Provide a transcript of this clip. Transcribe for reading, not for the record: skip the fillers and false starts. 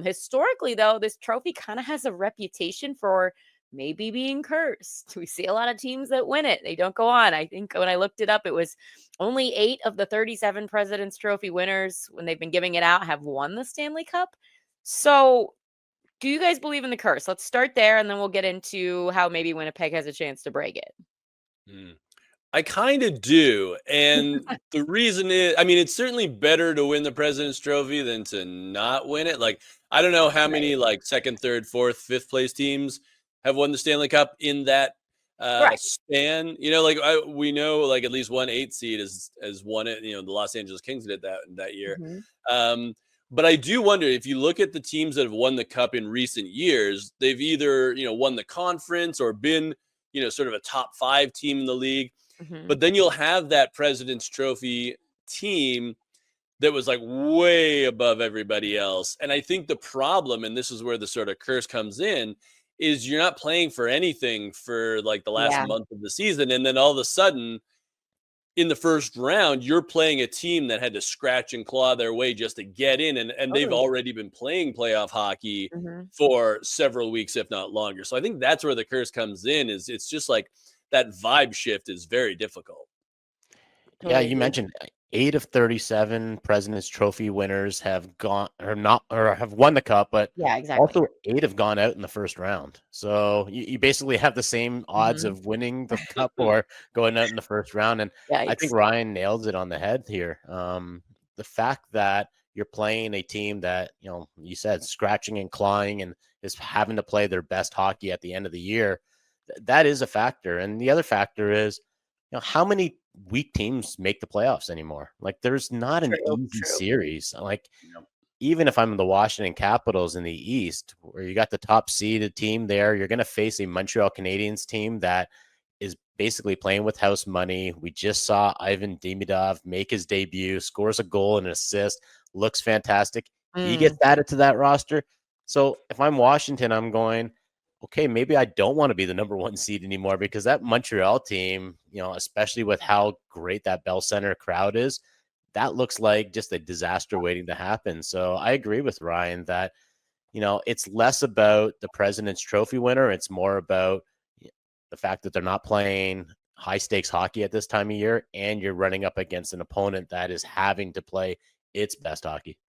Historically, though, this trophy kind of has a reputation for maybe being cursed. We see a lot of teams that win it, they don't go on. I think when I looked it up, it was only 8 of the 37 President's Trophy winners when they've been giving it out have won the Stanley Cup. So, do you guys believe in the curse? Let's start there and then we'll get into how maybe Winnipeg has a chance to break it. Mm. I kind of do. And the reason is, I mean, it's certainly better to win the President's Trophy than to not win it. Like, I don't know how Right. many, like, second, third, fourth, fifth place teams have won the Stanley Cup in that Right. span. Like, we know, like, at least one eight seed has won it. The Los Angeles Kings did that year. Mhm. Um, but I do wonder if you look at the teams that have won the cup in recent years, they've either, won the conference or been, sort of a top five team in the league, Mhm. but then you'll have that President's Trophy team that was like way above everybody else. And I think the problem, and this is where the sort of curse comes in, is you're not playing for anything for like the last Yeah. month of the season. And then all of a sudden, in the first round, you're playing a team that had to scratch and claw their way just to get in. And they've Totally. already been playing playoff hockey Mhm. for several weeks, if not longer. So I think that's where the curse comes in, is it's just like that vibe shift is very difficult. Yeah, Totally you agree. mentioned 8 of 37 President's Trophy winners have gone or not or have won the cup, but Yeah, exactly. also 8 have gone out in the first round. So you basically have the same odds Mhm. of winning the cup or going out in the first round. And I think Yikes. Ryan nails it on the head here. The fact that you're playing a team that, you said scratching and clawing and is having to play their best hockey at the end of the year, that is a factor. And the other factor is, how many weak teams make the playoffs anymore? Like, there's not an True, easy true. series. Like, Yep. even if I'm the Washington Capitals in the East, where you got the top seeded team there, you're going to face a Montreal Canadiens team that is basically playing with house money. We just saw Ivan Demidov make his debut, scores a goal and an assist, looks fantastic. He gets Mm. added to that roster. So if I'm Washington, I'm going, okay, maybe I don't want to be the number one seed anymore, because that Montreal team, especially with how great that Bell Center crowd is, that looks like just a disaster waiting to happen. So I agree with Ryan that, it's less about the President's Trophy winner. It's more about the fact that they're not playing high stakes hockey at this time of year, and you're running up against an opponent that is having to play its best hockey.